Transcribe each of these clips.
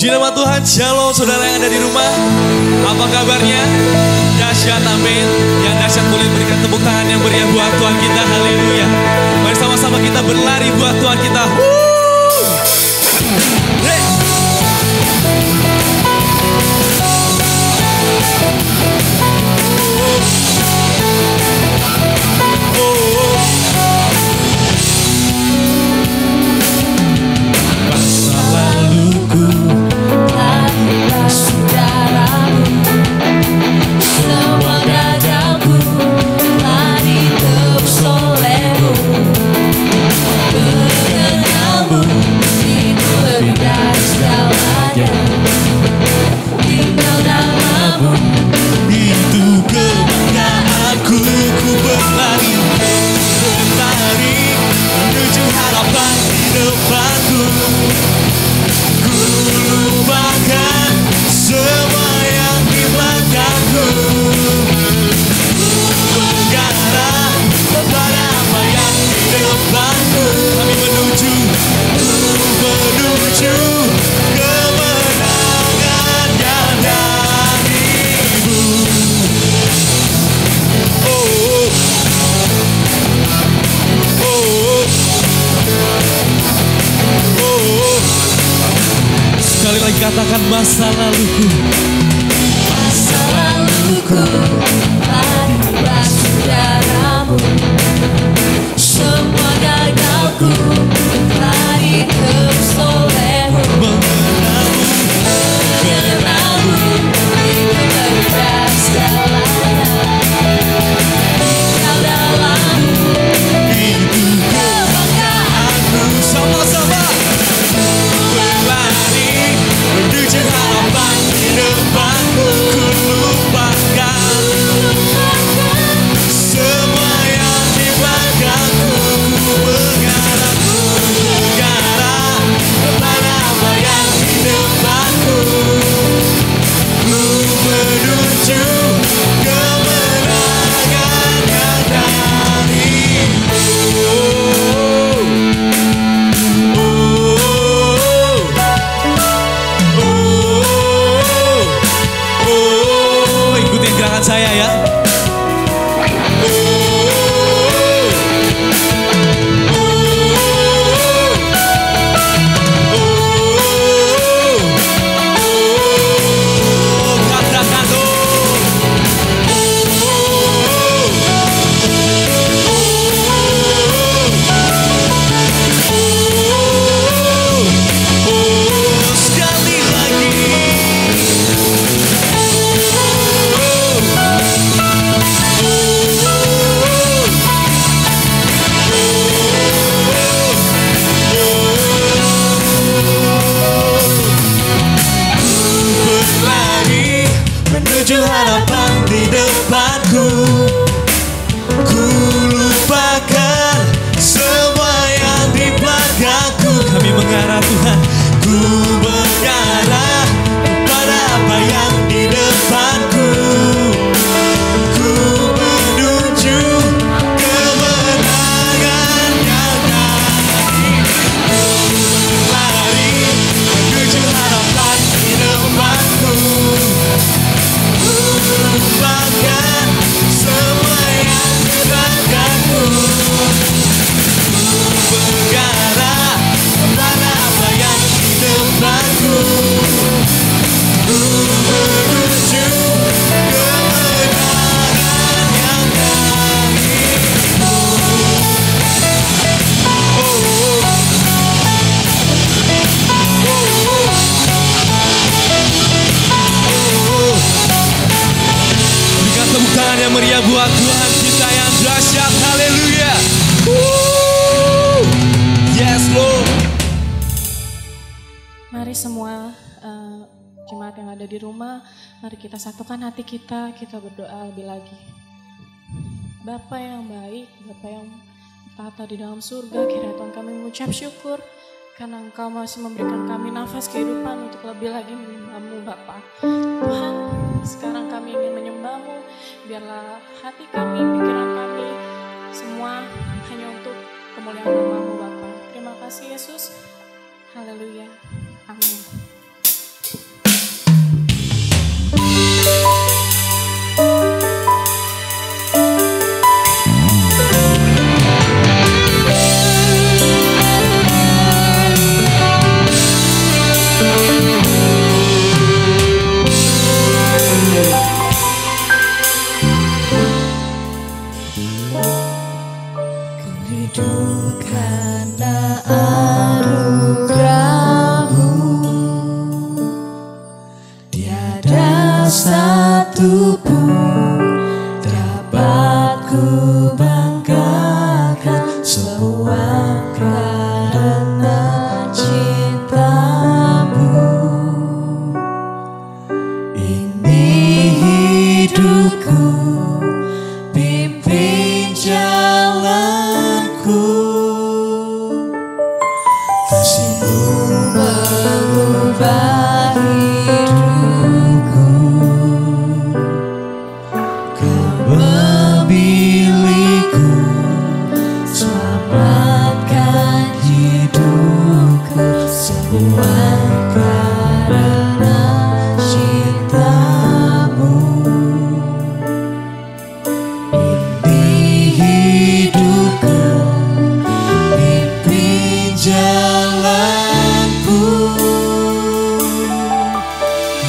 Puji nama Tuhan. Shalom saudara yang ada di rumah. Apa kabarnya? Dahsyat, amin. Yang dahsyat boleh berikan tepuk tangan yang meriah buat Tuhan kita. Haleluya. Mari sama-sama kita berlari buat Tuhan kita. Hey. Katakan masa laluku, masa laluku lari basuh darahmu, semua gagalku lari terus olehmu. Mengenalmu itu berbeda segalanya. Kau dalammu itu kebanggaanku. Sama-sama berlari menuju harapan di depanku. Ku lupakan semua yang di belakangku. Ku mengarah kepada apa yang di depanku. Ku menuju kemenangan yang darimu. Ikutin gerakan saya ya. Menuju harapan di depanku. Ku lupakan semua yang di belakangku. Kami mengarah Tuhan. Ku mengarah kepada apa yang di depanku. Ku menuju kemenangan yang darimu. Lari menuju harapan di depanku. Lupakan semua yang di belakangku. Bergerak kepada apa yang di depanku. Menuju kemenangan yang darimu. Berikan tepuk tangan yang meriah buat Tuhan kita yang dahsyat. Haleluya. Yes Lord. Mari semua jemaat yang ada di rumah, mari kita satukan hati kita berdoa lebih lagi. Bapa yang baik, Bapa yang tata di dalam surga, kiranya Tuhan kami mengucap syukur karena Engkau masih memberikan kami nafas kehidupan untuk lebih lagi menyembah-Mu Bapa. Tuhan, sekarang kami ingin menyembah-Mu, biarlah hati kami, pikiran kami, semua hanya untuk kemuliaan nama-Mu Bapa. Terima kasih Yesus. Haleluya. Amin. Satu pun dapat ku banggakan, semua karena cintamu. Ini hidupku, pimpin jalanku. Kasih-Mu mengubah hidupku. Memilihku, selamatkan hidupku, semua karena cintamu. Ini hidupku, pimpin jalanku.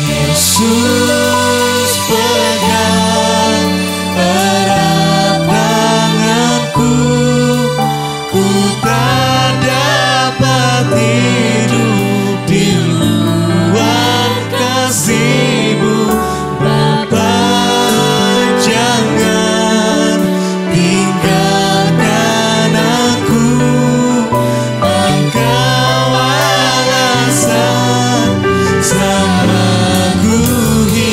Yesus pegang erat tanganku, ku tak dapat hidup di luar kasih-Mu. Bapa, jangan tinggalkan aku, Engkau alasan selama ku hidup.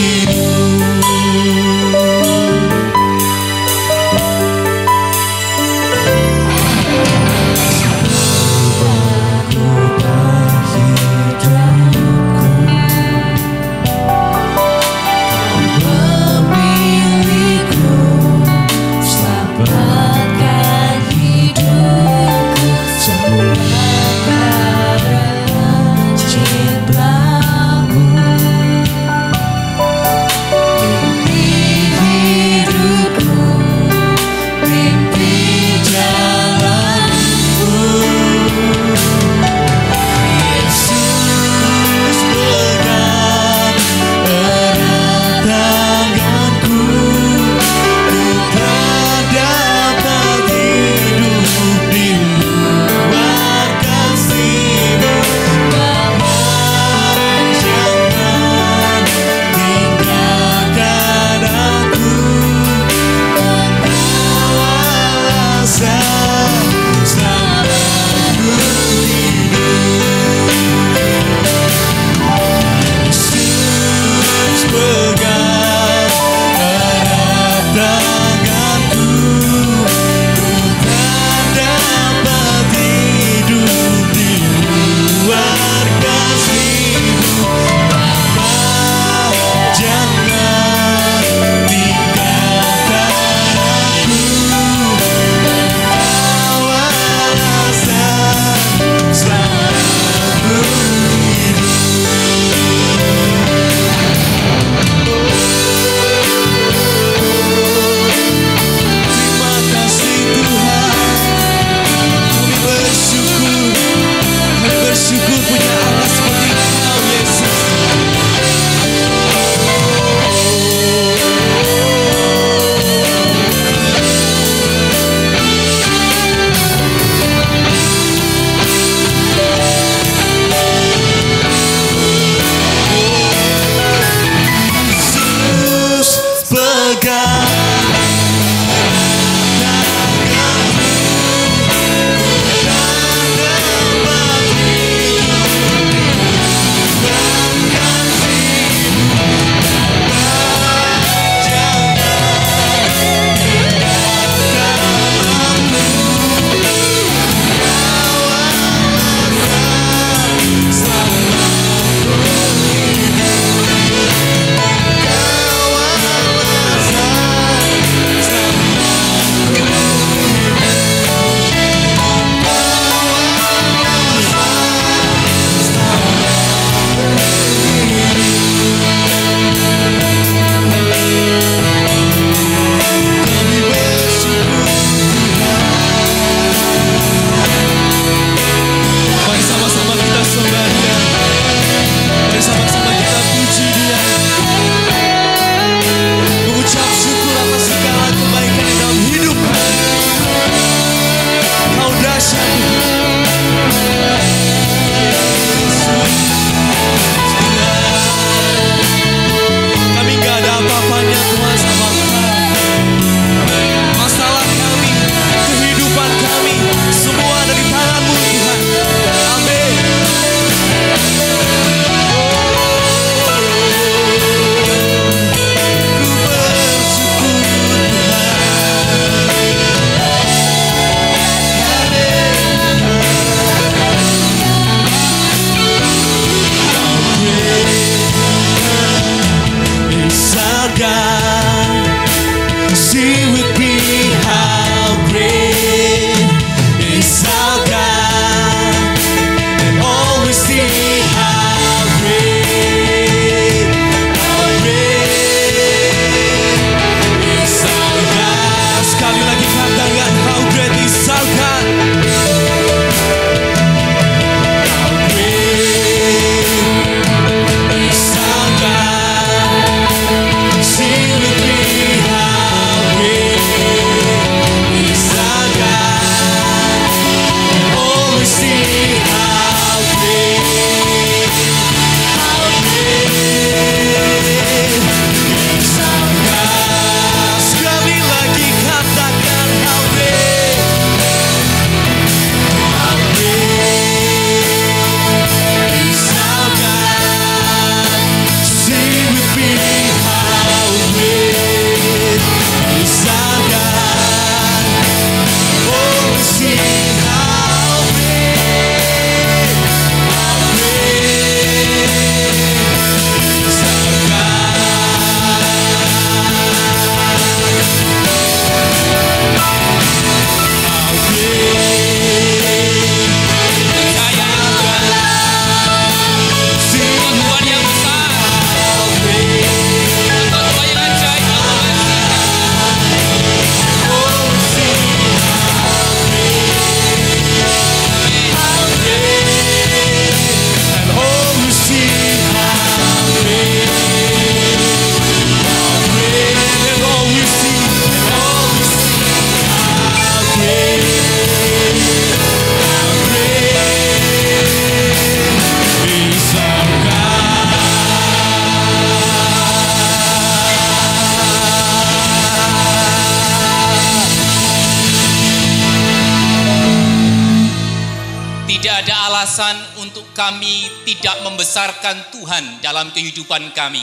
alasan untuk kami tidak membesarkan Tuhan dalam kehidupan kami.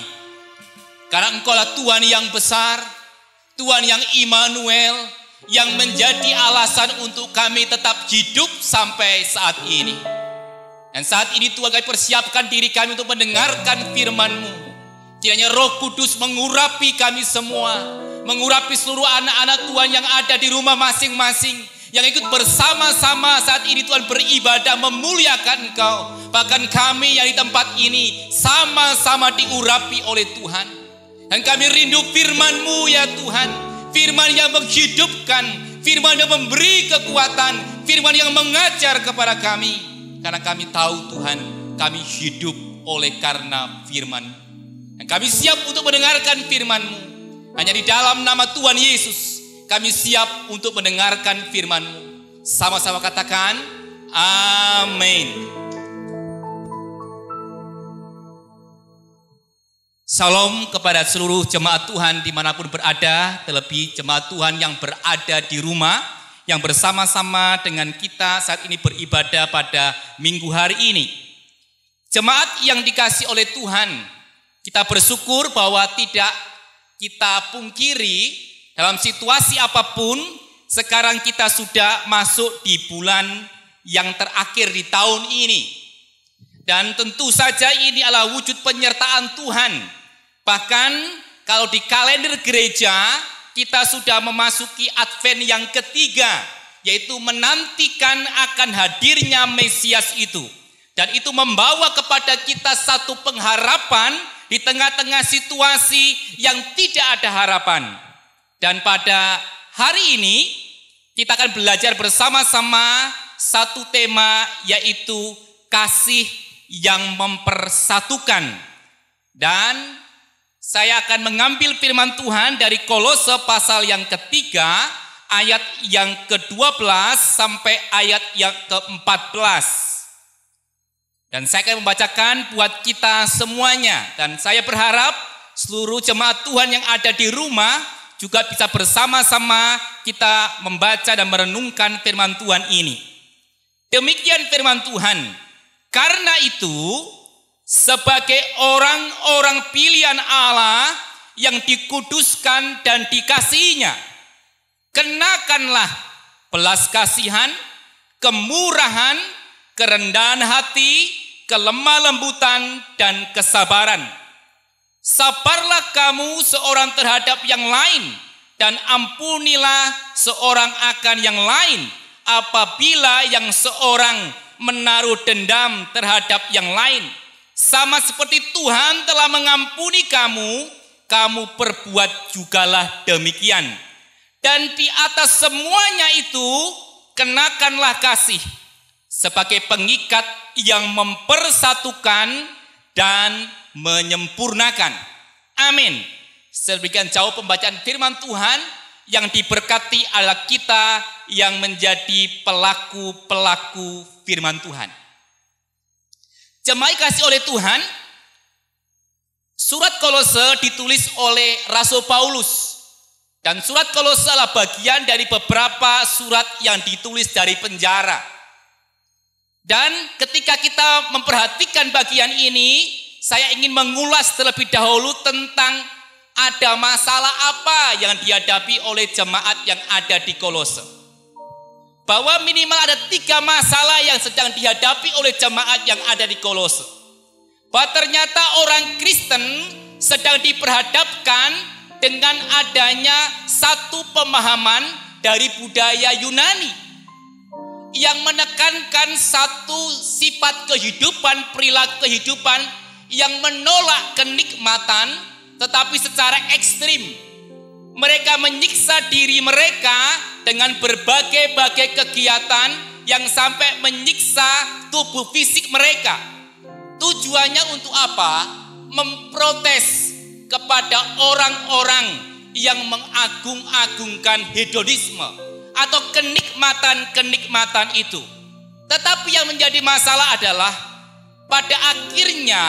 Karena Engkaulah Tuhan yang besar, Tuhan yang Immanuel, yang menjadi alasan untuk kami tetap hidup sampai saat ini. Dan saat ini Tuhan, kami persiapkan diri kami untuk mendengarkan firman-Mu. Kiranya Roh Kudus mengurapi kami semua, mengurapi seluruh anak-anak Tuhan yang ada di rumah masing-masing, yang ikut bersama-sama saat ini Tuhan beribadah memuliakan Engkau. Bahkan kami yang di tempat ini sama-sama diurapi oleh Tuhan. Dan kami rindu firman-Mu ya Tuhan, firman yang menghidupkan, firman yang memberi kekuatan, firman yang mengajar kepada kami. Karena kami tahu Tuhan, kami hidup oleh karena firman-Mu. Dan kami siap untuk mendengarkan firman-Mu. Hanya di dalam nama Tuhan Yesus kami siap untuk mendengarkan firman-Mu. Sama-sama katakan, amin. Salam kepada seluruh jemaat Tuhan dimanapun berada, terlebih jemaat Tuhan yang berada di rumah, yang bersama-sama dengan kita saat ini beribadah pada minggu hari ini. Jemaat yang dikasihi oleh Tuhan, kita bersyukur bahwa tidak kita pungkiri dalam situasi apapun, sekarang kita sudah masuk di bulan yang terakhir di tahun ini. Dan tentu saja ini adalah wujud penyertaan Tuhan. Bahkan kalau di kalender gereja, kita sudah memasuki Advent yang ketiga, yaitu menantikan akan hadirnya Mesias itu. Dan itu membawa kepada kita satu pengharapan di tengah-tengah situasi yang tidak ada harapan. Dan pada hari ini kita akan belajar bersama-sama satu tema, yaitu kasih yang mempersatukan. Dan saya akan mengambil firman Tuhan dari Kolose pasal yang ketiga, ayat yang ke-12 sampai ayat yang ke-14. Dan saya akan membacakan buat kita semuanya. Dan saya berharap seluruh jemaat Tuhan yang ada di rumah juga bisa bersama-sama kita membaca dan merenungkan firman Tuhan ini. Demikian firman Tuhan. Karena itu, sebagai orang-orang pilihan Allah yang dikuduskan dan dikasihinya, kenakanlah belas kasihan, kemurahan, kerendahan hati, kelemah lembutan, dan kesabaran. Sabarlah kamu seorang terhadap yang lain, dan ampunilah seorang akan yang lain, apabila yang seorang menaruh dendam terhadap yang lain. Sama seperti Tuhan telah mengampuni kamu, kamu perbuat jugalah demikian. Dan di atas semuanya itu, kenakanlah kasih sebagai pengikat yang mempersatukan dan menyempurnakan. Amin. Sedemikian jauh pembacaan firman Tuhan. Yang diberkati adalah kita yang menjadi pelaku-pelaku firman Tuhan. Jemaat kasih oleh Tuhan, surat Kolose ditulis oleh Rasul Paulus. Dan surat Kolose adalah bagian dari beberapa surat yang ditulis dari penjara. Dan ketika kita memperhatikan bagian ini, saya ingin mengulas terlebih dahulu tentang ada masalah apa yang dihadapi oleh jemaat yang ada di Kolose. Bahwa minimal ada 3 masalah yang sedang dihadapi oleh jemaat yang ada di Kolose. Bahwa ternyata orang Kristen sedang diperhadapkan dengan adanya satu pemahaman dari budaya Yunani yang menekankan satu sifat kehidupan, perilaku kehidupan yang menolak kenikmatan, tetapi secara ekstrim. Mereka menyiksa diri mereka dengan berbagai-bagai kegiatan yang sampai menyiksa tubuh fisik mereka. Tujuannya untuk apa? Memprotes kepada orang-orang yang mengagung-agungkan hedonisme atau kenikmatan-kenikmatan itu. Tetapi yang menjadi masalah adalah pada akhirnya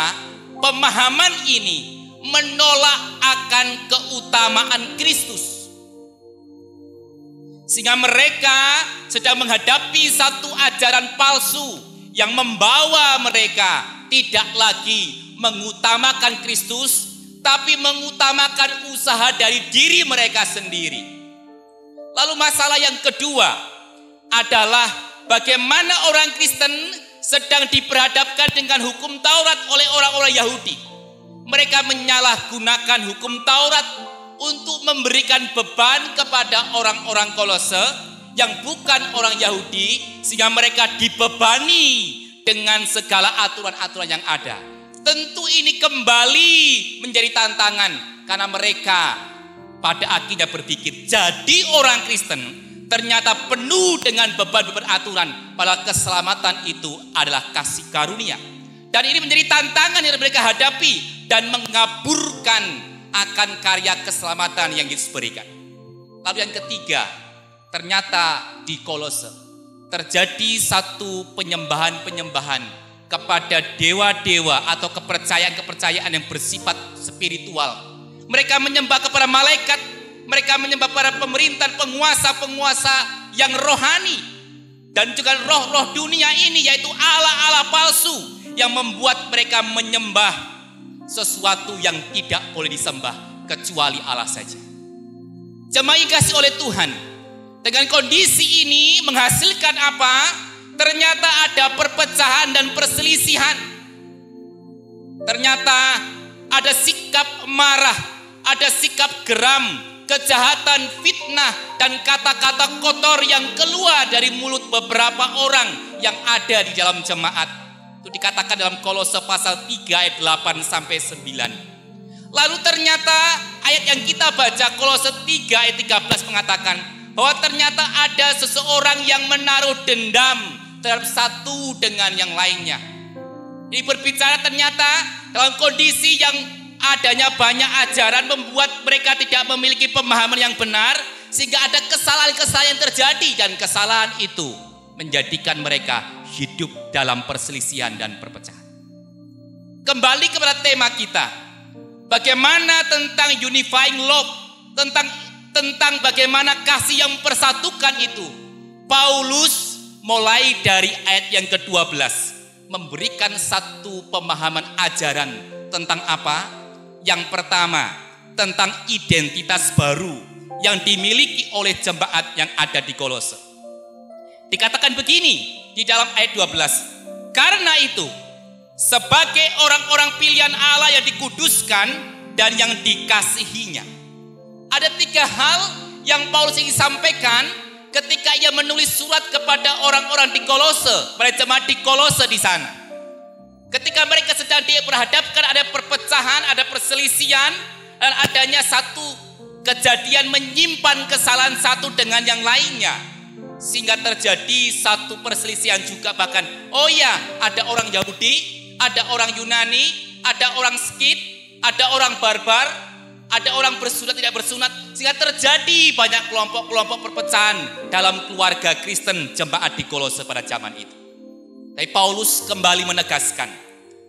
pemahaman ini menolak akan keutamaan Kristus. Sehingga mereka sedang menghadapi satu ajaran palsu yang membawa mereka tidak lagi mengutamakan Kristus, tapi mengutamakan usaha dari diri mereka sendiri. Lalu masalah yang kedua adalah bagaimana orang Kristen sedang diperhadapkan dengan hukum Taurat oleh orang-orang Yahudi. Mereka menyalahgunakan hukum Taurat untuk memberikan beban kepada orang-orang Kolose yang bukan orang Yahudi, sehingga mereka dibebani dengan segala aturan-aturan yang ada. Tentu ini kembali menjadi tantangan karena mereka pada akhirnya berpikir jadi orang Kristen ternyata penuh dengan beban-beban aturan, padahal keselamatan itu adalah kasih karunia. Dan ini menjadi tantangan yang mereka hadapi dan mengaburkan akan karya keselamatan yang Yesus berikan. Lalu yang ketiga, ternyata di Kolose terjadi satu penyembahan-penyembahan kepada dewa-dewa atau kepercayaan-kepercayaan yang bersifat spiritual. Mereka menyembah kepada malaikat, mereka menyembah para pemerintah, penguasa-penguasa yang rohani, dan juga roh-roh dunia ini, yaitu Allah-Allah palsu yang membuat mereka menyembah sesuatu yang tidak boleh disembah kecuali Allah saja. Jemaat yang dikasihi oleh Tuhan, dengan kondisi ini menghasilkan apa? Ternyata ada perpecahan dan perselisihan. Ternyata ada sikap marah, ada sikap geram, kejahatan, fitnah, dan kata-kata kotor yang keluar dari mulut beberapa orang yang ada di dalam jemaat. Itu dikatakan dalam Kolose pasal 3 ayat 8 sampai 9. Lalu ternyata ayat yang kita baca Kolose 3 ayat 13 mengatakan bahwa ternyata ada seseorang yang menaruh dendam terhadap satu dengan yang lainnya. Ini berbicara ternyata dalam kondisi yang adanya banyak ajaran membuat mereka tidak memiliki pemahaman yang benar, sehingga ada kesalahan-kesalahan yang terjadi, dan kesalahan itu menjadikan mereka hidup dalam perselisihan dan perpecahan. Kembali kepada tema kita, bagaimana tentang unifying love, tentang bagaimana kasih yang mempersatukan itu. Paulus mulai dari ayat yang ke-12 memberikan satu pemahaman ajaran tentang apa? Yang pertama, tentang identitas baru yang dimiliki oleh jemaat yang ada di Kolose. Dikatakan begini di dalam ayat 12. Karena itu, sebagai orang-orang pilihan Allah yang dikuduskan dan yang dikasihinya. Ada 3 hal yang Paulus ingin sampaikan ketika ia menulis surat kepada orang-orang di Kolose, pada jemaat di Kolose di sana. Ketika mereka sedang diperhadapkan ada perpecahan, ada perselisihan, dan adanya satu kejadian menyimpan kesalahan satu dengan yang lainnya, sehingga terjadi satu perselisihan juga. Bahkan ada orang Yahudi, ada orang Yunani, ada orang Skit, ada orang barbar, ada orang bersunat tidak bersunat, sehingga terjadi banyak kelompok-kelompok perpecahan dalam keluarga Kristen jemaat di Kolose pada zaman itu. Tapi Paulus kembali menegaskan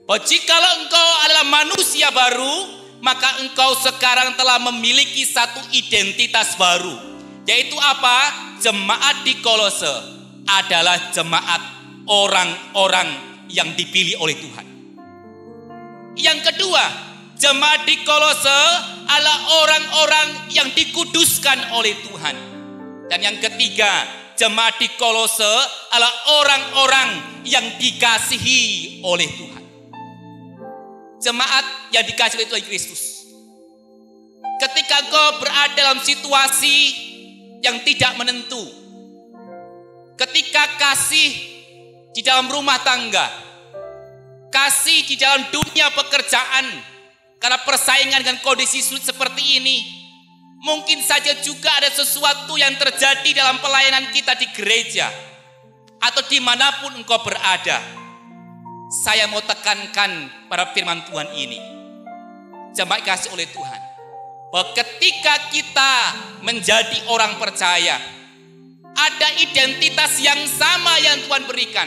bahwa jikalau engkau adalah manusia baru, maka engkau sekarang telah memiliki satu identitas baru, yaitu apa? Jemaat di Kolose adalah jemaat orang-orang yang dipilih oleh Tuhan. Yang kedua, jemaat di Kolose adalah orang-orang yang dikuduskan oleh Tuhan. Dan yang ketiga, jemaat di Kolose adalah orang-orang yang dikasihi oleh Tuhan. Jemaat yang dikasihi oleh Kristus. Ketika engkau berada dalam situasi yang tidak menentu, ketika kasih di dalam rumah tangga, kasih di dalam dunia pekerjaan, karena persaingan dengan kondisi sulit seperti ini, mungkin saja juga ada sesuatu yang terjadi dalam pelayanan kita di gereja atau dimanapun engkau berada. Saya mau tekankan pada firman Tuhan ini, jemaat kasih oleh Tuhan, bahwa ketika kita menjadi orang percaya, ada identitas yang sama yang Tuhan berikan.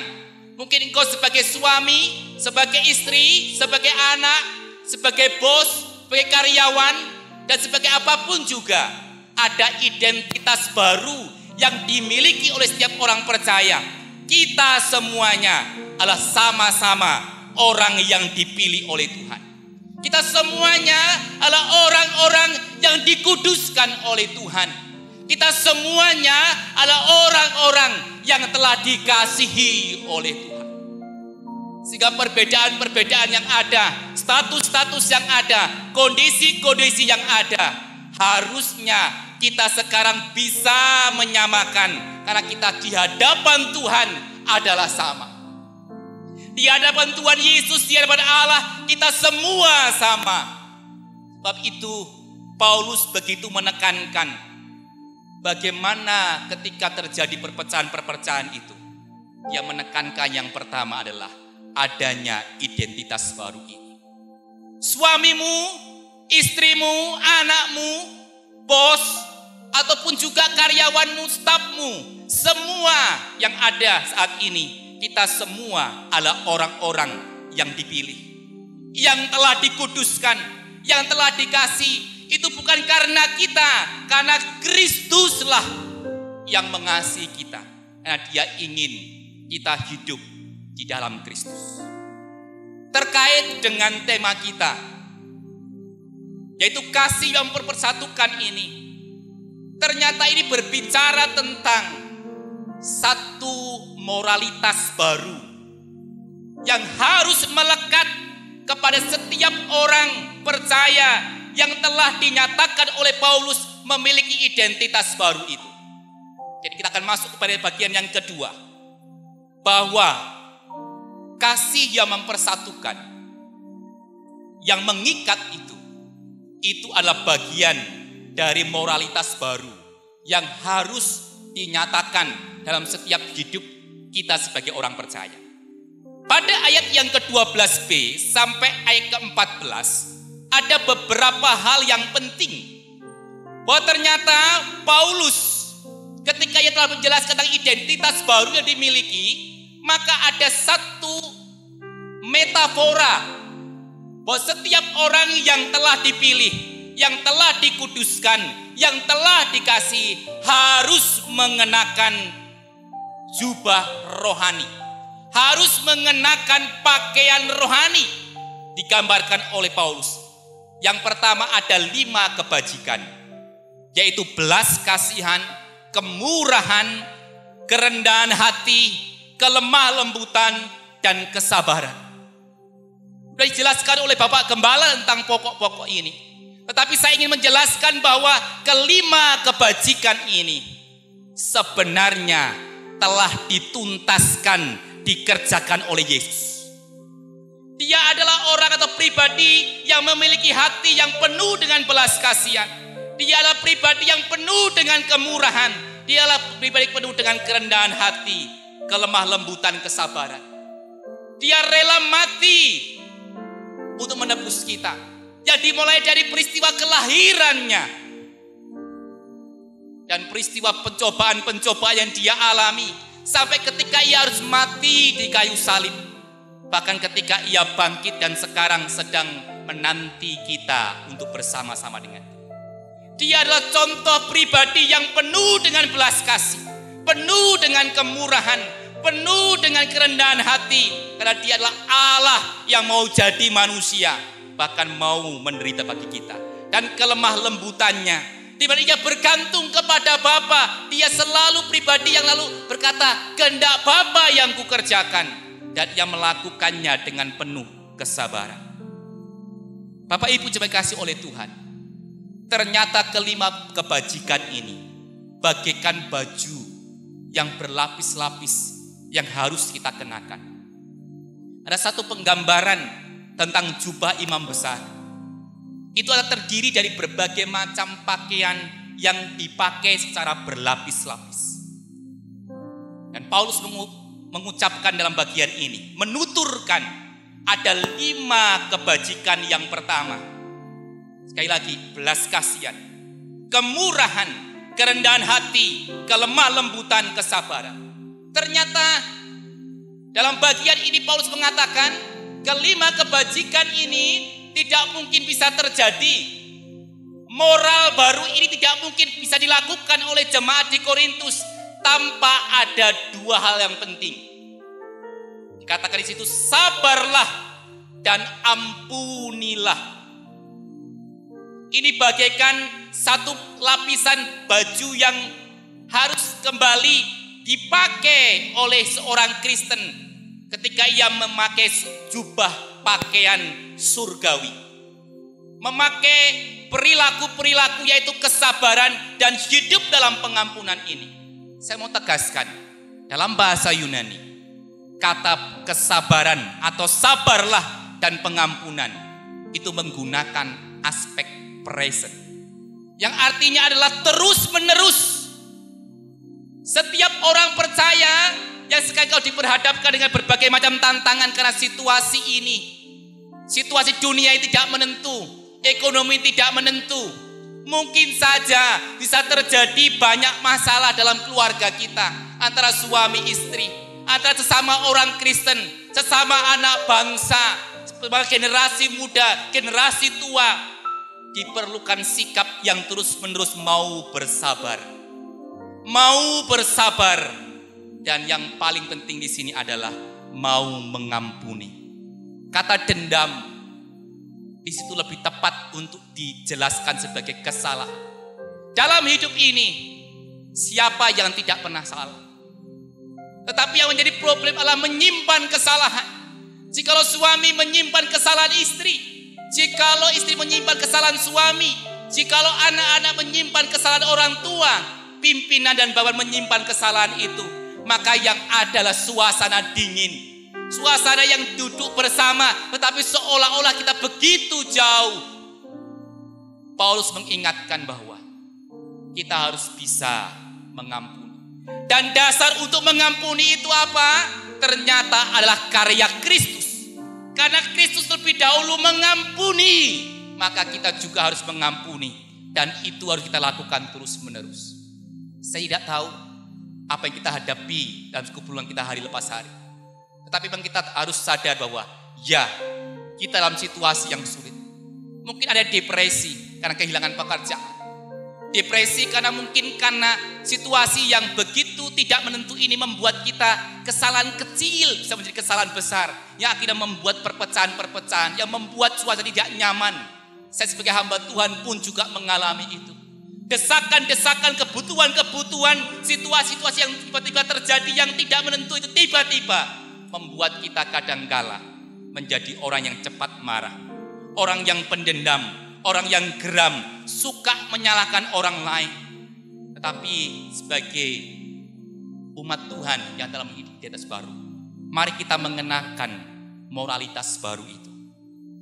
Mungkin engkau sebagai suami, sebagai istri, sebagai anak, sebagai bos, sebagai karyawan, dan sebagai apapun juga, ada identitas baru yang dimiliki oleh setiap orang percaya. Kita semuanya adalah sama-sama orang yang dipilih oleh Tuhan. Kita semuanya adalah orang-orang yang dikuduskan oleh Tuhan. Kita semuanya adalah orang-orang yang telah dikasihi oleh Tuhan. Sehingga perbedaan-perbedaan yang ada, status-status yang ada, kondisi-kondisi yang ada, harusnya kita sekarang bisa menyamakan. Karena kita di hadapan Tuhan adalah sama. Di hadapan Tuhan Yesus, di hadapan Allah, kita semua sama. Sebab itu Paulus begitu menekankan bagaimana ketika terjadi perpecahan-perpecahan itu. Dia menekankan yang pertama adalah adanya identitas baru ini. Suamimu, istrimu, anakmu, bos, ataupun juga karyawanmu, stafmu, semua yang ada saat ini, kita semua adalah orang-orang yang dipilih, yang telah dikuduskan, yang telah dikasih. Itu bukan karena kita, karena Kristuslah yang mengasihi kita. Karena Dia ingin kita hidup di dalam Kristus. Terkait dengan tema kita, yaitu kasih yang mempersatukan ini, ternyata ini berbicara tentang satu moralitas baru yang harus melekat kepada setiap orang percaya yang telah dinyatakan oleh Paulus memiliki identitas baru itu. Jadi kita akan masuk kepada bagian yang kedua, bahwa kasih yang mempersatukan, yang mengikat itu adalah bagian dari moralitas baru yang harus dinyatakan dalam setiap hidup kita sebagai orang percaya. Pada ayat yang ke-12b sampai ayat ke-14 ada beberapa hal yang penting. Bahwa ternyata Paulus ketika ia telah menjelaskan tentang identitas baru yang dimiliki, maka ada satu metafora bahwa setiap orang yang telah dipilih, yang telah dikuduskan, yang telah dikasihi harus mengenakan jubah rohani, harus mengenakan pakaian rohani. Digambarkan oleh Paulus. Yang pertama ada 5 kebajikan, yaitu belas kasihan, kemurahan, kerendahan hati, kelemah lembutan, dan kesabaran. Sudah dijelaskan oleh Bapak Gembala tentang pokok-pokok ini. Tetapi saya ingin menjelaskan bahwa kelima kebajikan ini sebenarnya telah dituntaskan, dikerjakan oleh Yesus. Dia adalah orang atau pribadi yang memiliki hati yang penuh dengan belas kasihan. Dia adalah pribadi yang penuh dengan kemurahan. Dia adalah pribadi penuh dengan kerendahan hati, kelemah lembutan, kesabaran. Dia rela mati untuk menebus kita. Yang dimulai dari peristiwa kelahirannya dan peristiwa pencobaan-pencobaan yang dia alami sampai ketika ia harus mati di kayu salib. Bahkan ketika ia bangkit dan sekarang sedang menanti kita untuk bersama-sama dengan dia. Adalah contoh pribadi yang penuh dengan belas kasih, penuh dengan kemurahan, penuh dengan kerendahan hati. Karena dia adalah Allah yang mau jadi manusia, bahkan mau menderita bagi kita. Dan kelemah lembutannya, di mana ia bergantung kepada Bapa. Dia selalu pribadi yang lalu berkata, kehendak Bapa yang kukerjakan. Dan ia melakukannya dengan penuh kesabaran. Bapak Ibu jemaat kasih oleh Tuhan, ternyata kelima kebajikan ini bagaikan baju yang berlapis-lapis yang harus kita kenakan. Ada satu penggambaran tentang jubah imam besar. Itu adalah terdiri dari berbagai macam pakaian yang dipakai secara berlapis-lapis. Dan Paulus mengucapkan dalam bagian ini, menuturkan ada 5 kebajikan. Yang pertama, sekali lagi, belas kasihan, kemurahan, kerendahan hati, kelemah lembutan, kesabaran. Ternyata dalam bagian ini Paulus mengatakan kelima kebajikan ini tidak mungkin bisa terjadi. Moral baru ini tidak mungkin bisa dilakukan oleh jemaat di Korintus tanpa ada 2 hal yang penting. Dikatakan di situ, sabarlah dan ampunilah. Ini bagaikan satu lapisan baju yang harus kembali dipakai oleh seorang Kristen ketika ia memakai jubah pakaian surgawi. Memakai perilaku-perilaku yaitu kesabaran dan hidup dalam pengampunan ini. Saya mau tegaskan, dalam bahasa Yunani, kata kesabaran atau sabarlah dan pengampunan itu menggunakan aspek present, yang artinya adalah terus menerus. Setiap orang percaya yang sekali kau diperhadapkan dengan berbagai macam tantangan karena situasi ini, situasi dunia yang tidak menentu, ekonomi tidak menentu, mungkin saja bisa terjadi banyak masalah dalam keluarga kita, antara suami istri, antara sesama orang Kristen, sesama anak bangsa, generasi muda, generasi tua. Diperlukan sikap yang terus-menerus mau bersabar. Mau bersabar. Dan yang paling penting di sini adalah mau mengampuni. Kata dendam di situ lebih tepat untuk dijelaskan sebagai kesalahan. Dalam hidup ini, siapa yang tidak pernah salah? Tetapi yang menjadi problem adalah menyimpan kesalahan. Jikalau suami menyimpan kesalahan istri, jikalau istri menyimpan kesalahan suami, jikalau anak-anak menyimpan kesalahan orang tua, pimpinan dan bawahan menyimpan kesalahan itu, maka yang adalah suasana dingin, suasana yang duduk bersama, tetapi seolah-olah kita begitu jauh. Paulus mengingatkan bahwa kita harus bisa mengampuni. Dan dasar untuk mengampuni itu apa? Ternyata adalah karya Kristus. Karena Kristus lebih dahulu mengampuni, maka kita juga harus mengampuni. Dan itu harus kita lakukan terus-menerus. Saya tidak tahu apa yang kita hadapi dalam kehidupan kita hari lepas hari. Tetapi memang kita harus sadar bahwa ya, kita dalam situasi yang sulit. Mungkin ada depresi karena kehilangan pekerjaan. Depresi karena situasi yang begitu tidak menentu ini membuat kita kesalahan kecil bisa menjadi kesalahan besar. Yang akhirnya membuat perpecahan-perpecahan, yang membuat suasana tidak nyaman. Saya sebagai hamba Tuhan pun juga mengalami itu. Desakan-desakan, kebutuhan-kebutuhan, situasi-situasi yang tiba-tiba terjadi yang tidak menentu itu tiba-tiba membuat kita kadangkala menjadi orang yang cepat marah, orang yang pendendam, orang yang geram, suka menyalahkan orang lain. Tetapi sebagai umat Tuhan yang dalam identitas baru, mari kita mengenakan moralitas baru itu.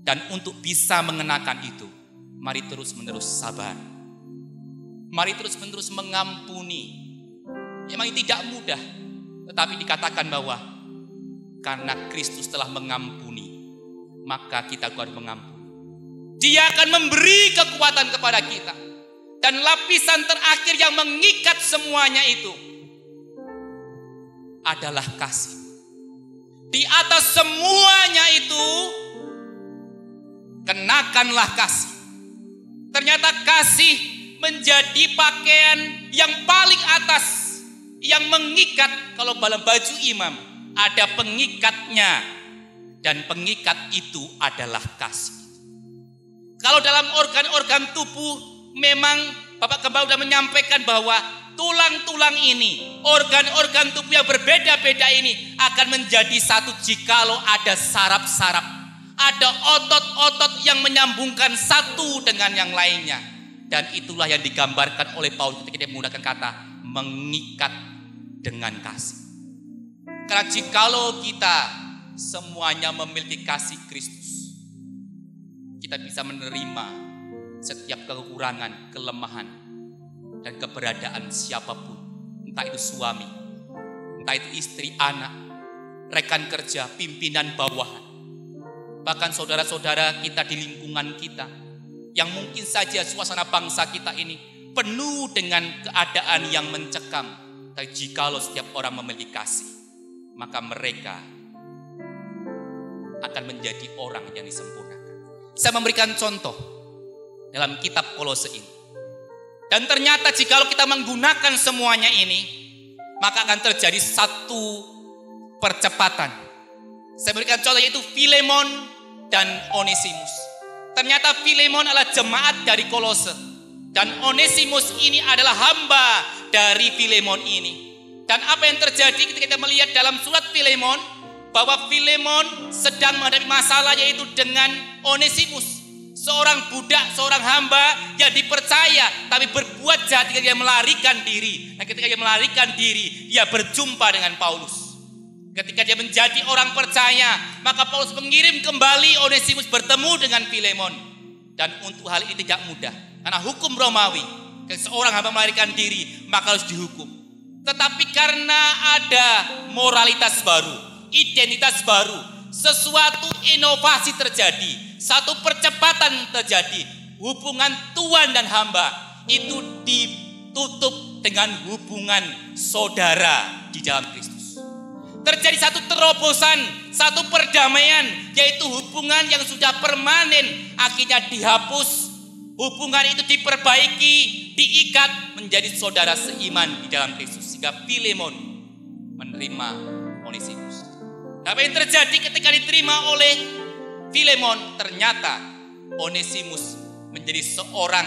Dan untuk bisa mengenakan itu, mari terus-menerus sabar. Mari terus-menerus mengampuni. Memang tidak mudah, tetapi dikatakan bahwa karena Kristus telah mengampuni, maka kita harus mengampuni. Dia akan memberi kekuatan kepada kita. Dan lapisan terakhir yang mengikat semuanya itu adalah kasih. Di atas semuanya itu, kenakanlah kasih. Ternyata kasih menjadi pakaian yang paling atas, yang mengikat. Kalau dalam baju imam ada pengikatnya, dan pengikat itu adalah kasih. Kalau dalam organ-organ tubuh, memang Bapak Gembala sudah menyampaikan bahwa tulang-tulang ini, organ-organ tubuh yang berbeda-beda ini akan menjadi satu jikalau ada saraf-saraf, ada otot-otot yang menyambungkan satu dengan yang lainnya. Dan itulah yang digambarkan oleh Paulus ketika dia menggunakan kata mengikat dengan kasih. Karena jikalau kita semuanya memiliki kasih Kristus, kita bisa menerima setiap kekurangan, kelemahan, dan keberadaan siapapun. Entah itu suami, entah itu istri, anak, rekan kerja, pimpinan bawahan. Bahkan saudara-saudara kita di lingkungan kita, yang mungkin saja suasana bangsa kita ini penuh dengan keadaan yang mencekam. Tapi jikalau setiap orang memiliki kasih, maka mereka akan menjadi orang yang disempurnakan. Saya memberikan contoh dalam kitab Kolose ini. Dan ternyata jikalau kita menggunakan semuanya ini, maka akan terjadi satu percepatan. Saya berikan contoh yaitu Filemon dan Onesimus. Ternyata Filemon adalah jemaat dari Kolose. Dan Onesimus ini adalah hamba dari Filemon ini. Dan apa yang terjadi ketika kita melihat dalam surat Filemon, bahwa Filemon sedang menghadapi masalah yaitu dengan Onesimus. Seorang budak, seorang hamba yang dipercaya tapi berbuat jahat ketika dia melarikan diri. Nah, ketika dia melarikan diri, dia berjumpa dengan Paulus. Ketika dia menjadi orang percaya, maka Paulus mengirim kembali Onesimus bertemu dengan Filemon. Dan untuk hal ini tidak mudah. Karena hukum Romawi, ketika seorang hamba melarikan diri, maka harus dihukum. Tetapi karena ada moralitas baru, identitas baru, sesuatu inovasi terjadi, satu percepatan terjadi, hubungan Tuhan dan hamba itu ditutup dengan hubungan saudara di dalam Kristus. Terjadi satu terobosan, satu perdamaian, yaitu hubungan yang sudah permanen akhirnya dihapus. Hubungan itu diperbaiki, diikat menjadi saudara seiman di dalam Kristus. Sehingga Filemon menerima Onesimus. Apa yang terjadi ketika diterima oleh Filemon? Ternyata Onesimus menjadi seorang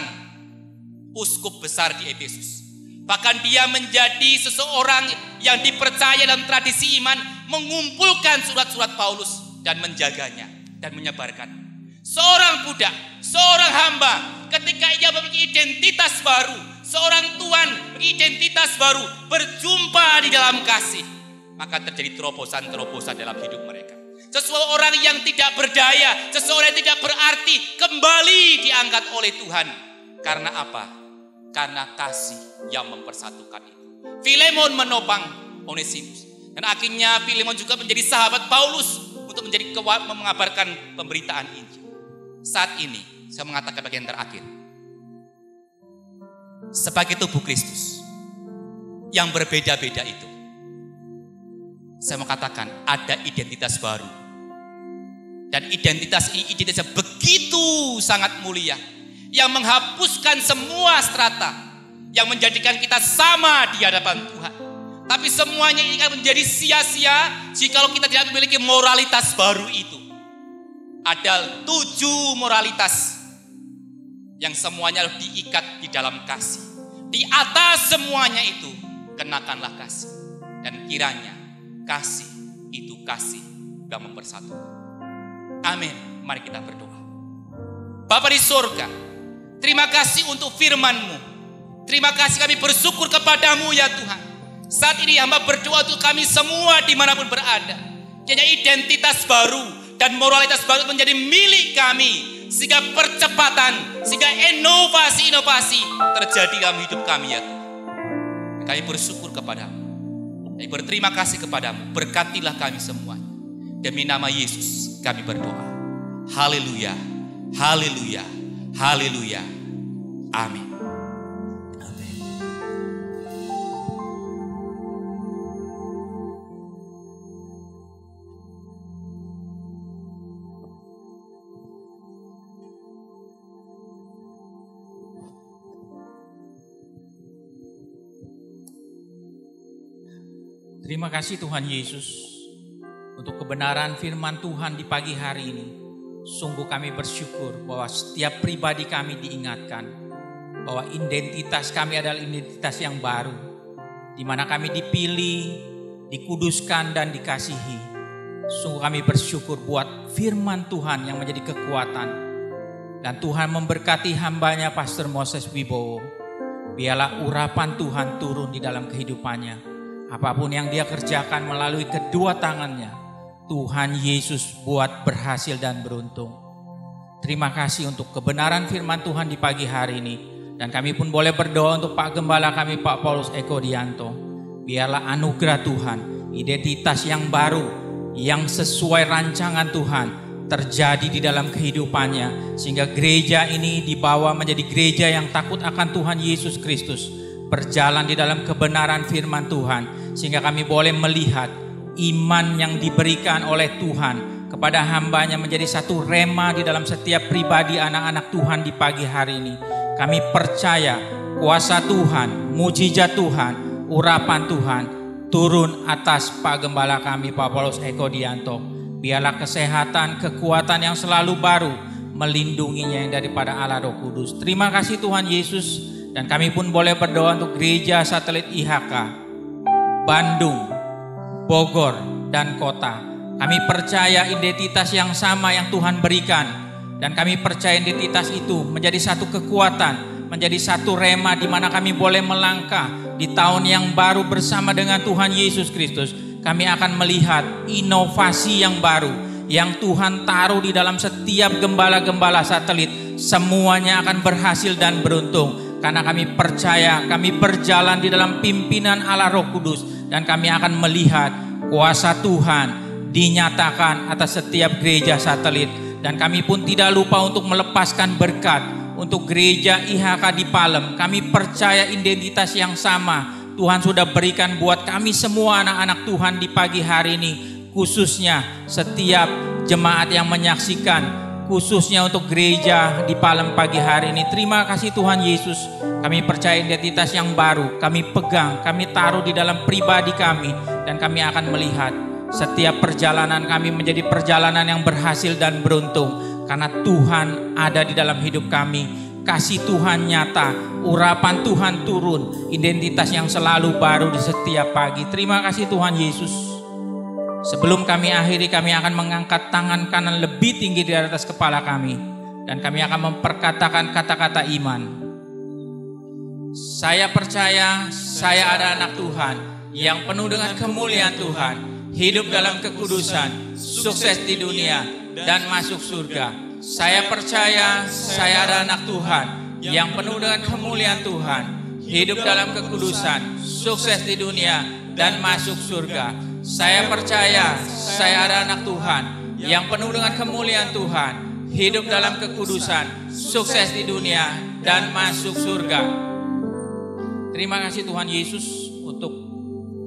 uskup besar di Efesus. Bahkan dia menjadi seseorang yang dipercaya dalam tradisi iman, mengumpulkan surat-surat Paulus dan menjaganya dan menyebarkan. Seorang budak, seorang hamba, ketika ia memiliki identitas baru, seorang tuan identitas baru, berjumpa di dalam kasih, maka terjadi terobosan-terobosan dalam hidup mereka. Seseorang yang tidak berdaya, seseorang yang tidak berarti, kembali diangkat oleh Tuhan. Karena apa? Karena kasih yang mempersatukan itu. Filemon menopang Onesimus. Dan akhirnya Filemon juga menjadi sahabat Paulus untuk menjadi mengabarkan pemberitaan Injil. Saat ini saya mengatakan bagian terakhir. Sebagai tubuh Kristus yang berbeda-beda itu, saya mau katakan ada identitas baru. Dan identitas ini identitas begitu sangat mulia, yang menghapuskan semua strata, yang menjadikan kita sama di hadapan Tuhan. Tapi semuanya ini akan menjadi sia-sia jika kita tidak memiliki moralitas baru itu. Ada 7 moralitas yang semuanya harus diikat di dalam kasih. Di atas semuanya itu kenakanlah kasih. Dan kiranya kasih itu kasih yang mempersatukan. Amin. Mari kita berdoa. Bapa di surga, terima kasih untuk firman-Mu. Terima kasih, kami bersyukur kepadamu ya Tuhan. Saat ini hamba berdoa untuk kami semua dimanapun berada. Kiranya identitas baru dan moralitas baru menjadi milik kami. Sehingga percepatan, sehingga inovasi-inovasi terjadi dalam hidup kami ya Tuhan. Kami bersyukur kepadamu. Kami berterima kasih kepadamu. Berkatilah kami semua. Demi nama Yesus kami berdoa. Haleluya, haleluya, haleluya. Amin. Terima kasih Tuhan Yesus untuk kebenaran firman Tuhan di pagi hari ini. Sungguh kami bersyukur bahwa setiap pribadi kami diingatkan bahwa identitas kami adalah identitas yang baru, di mana kami dipilih, dikuduskan dan dikasihi. Sungguh kami bersyukur buat firman Tuhan yang menjadi kekuatan. Dan Tuhan memberkati hambanya Pastor Moses Wibowo. Biarlah urapan Tuhan turun di dalam kehidupannya. Apapun yang dia kerjakan melalui kedua tangannya, Tuhan Yesus buat berhasil dan beruntung. Terima kasih untuk kebenaran firman Tuhan di pagi hari ini. Dan kami pun boleh berdoa untuk Pak Gembala kami, Pak Paulus Eko Dianto. Biarlah anugerah Tuhan, identitas yang baru, yang sesuai rancangan Tuhan terjadi di dalam kehidupannya. Sehingga gereja ini dibawa menjadi gereja yang takut akan Tuhan Yesus Kristus. Berjalan di dalam kebenaran firman Tuhan. Sehingga kami boleh melihat iman yang diberikan oleh Tuhan kepada hambanya menjadi satu rema di dalam setiap pribadi anak-anak Tuhan di pagi hari ini. Kami percaya kuasa Tuhan, mujizat Tuhan, urapan Tuhan turun atas Pak Gembala kami Pak Paulus Eko Dianto. Biarlah kesehatan, kekuatan yang selalu baru melindunginya yang daripada Allah Roh Kudus. Terima kasih Tuhan Yesus. Dan kami pun boleh berdoa untuk gereja satelit IHK Bandung, Bogor, dan kota. Kami percaya identitas yang sama yang Tuhan berikan. Dan kami percaya identitas itu menjadi satu kekuatan, menjadi satu rema di mana kami boleh melangkah di tahun yang baru bersama dengan Tuhan Yesus Kristus. Kami akan melihat inovasi yang baru yang Tuhan taruh di dalam setiap gembala-gembala satelit. Semuanya akan berhasil dan beruntung. Karena kami percaya, kami berjalan di dalam pimpinan Allah Roh Kudus. Dan kami akan melihat kuasa Tuhan dinyatakan atas setiap gereja satelit. Dan kami pun tidak lupa untuk melepaskan berkat untuk gereja IHK di Palem. Kami percaya identitas yang sama Tuhan sudah berikan buat kami semua anak-anak Tuhan di pagi hari ini. Khususnya setiap jemaat yang menyaksikan, khususnya untuk gereja di Palem pagi hari ini. Terima kasih Tuhan Yesus. Kami percaya identitas yang baru kami pegang, kami taruh di dalam pribadi kami. Dan kami akan melihat setiap perjalanan kami menjadi perjalanan yang berhasil dan beruntung. Karena Tuhan ada di dalam hidup kami. Kasih Tuhan nyata, urapan Tuhan turun, identitas yang selalu baru di setiap pagi. Terima kasih Tuhan Yesus. Sebelum kami akhiri, kami akan mengangkat tangan kanan lebih tinggi di atas kepala kami. Dan kami akan memperkatakan kata-kata iman. Saya percaya saya ada anak Tuhan yang penuh dengan kemuliaan Tuhan, hidup dalam kekudusan, sukses di dunia, dan masuk surga. Saya percaya saya ada anak Tuhan yang penuh dengan kemuliaan Tuhan, hidup dalam kekudusan, sukses di dunia, dan masuk surga. Saya percaya saya ada anak Tuhan yang penuh dengan kemuliaan Tuhan, hidup dalam kekudusan, sukses di dunia, dan masuk surga. Terima kasih Tuhan Yesus untuk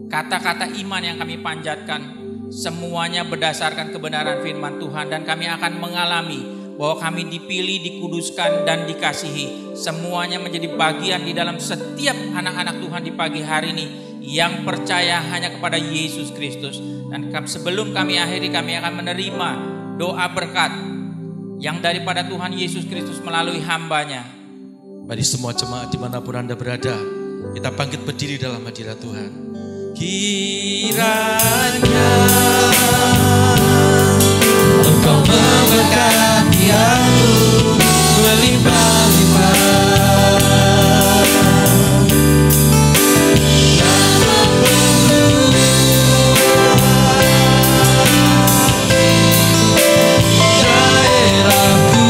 kata-kata iman yang kami panjatkan. Semuanya berdasarkan kebenaran firman Tuhan, dan kami akan mengalami bahwa kami dipilih, dikuduskan, dan dikasihi. Semuanya menjadi bagian di dalam setiap anak-anak Tuhan di pagi hari ini yang percaya hanya kepada Yesus Kristus. Dan sebelum kami akhiri, kami akan menerima doa berkat yang daripada Tuhan Yesus Kristus melalui hambanya. Mari semua jemaat dimanapun Anda berada, kita bangkit berdiri dalam hadirat Tuhan. Kiranya Engkau memberkati aku melimpah-limpah dan mempenuhi daerahku.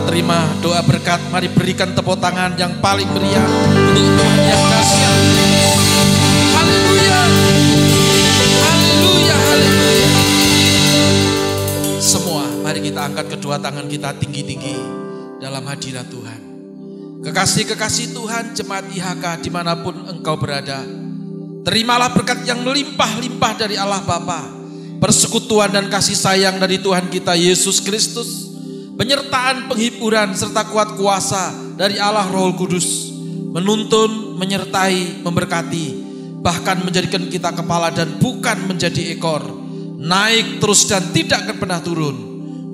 Terima doa berkat, mari berikan tepuk tangan yang paling meriah untuk Tuhan yang dahsyat. Haleluya, haleluya, haleluya. Semua mari kita angkat kedua tangan kita tinggi-tinggi dalam hadirat Tuhan. Kekasih-kekasih Tuhan, jemaat IHK dimanapun engkau berada, terimalah berkat yang melimpah-limpah dari Allah Bapa, persekutuan dan kasih sayang dari Tuhan kita Yesus Kristus, penyertaan, penghiburan, serta kuat kuasa dari Allah Roh Kudus, menuntun, menyertai, memberkati, bahkan menjadikan kita kepala dan bukan menjadi ekor, naik terus dan tidak akan pernah turun,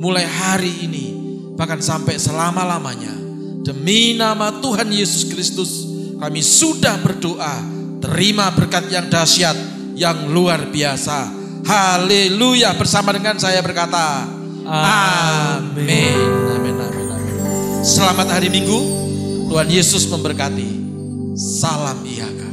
mulai hari ini, bahkan sampai selama-lamanya. Demi nama Tuhan Yesus Kristus, kami sudah berdoa, terima berkat yang dahsyat, yang luar biasa. Haleluya, bersama dengan saya berkata, amin. Amin, amin, amin. Selamat hari Minggu. Tuhan Yesus memberkati. Salam IHK.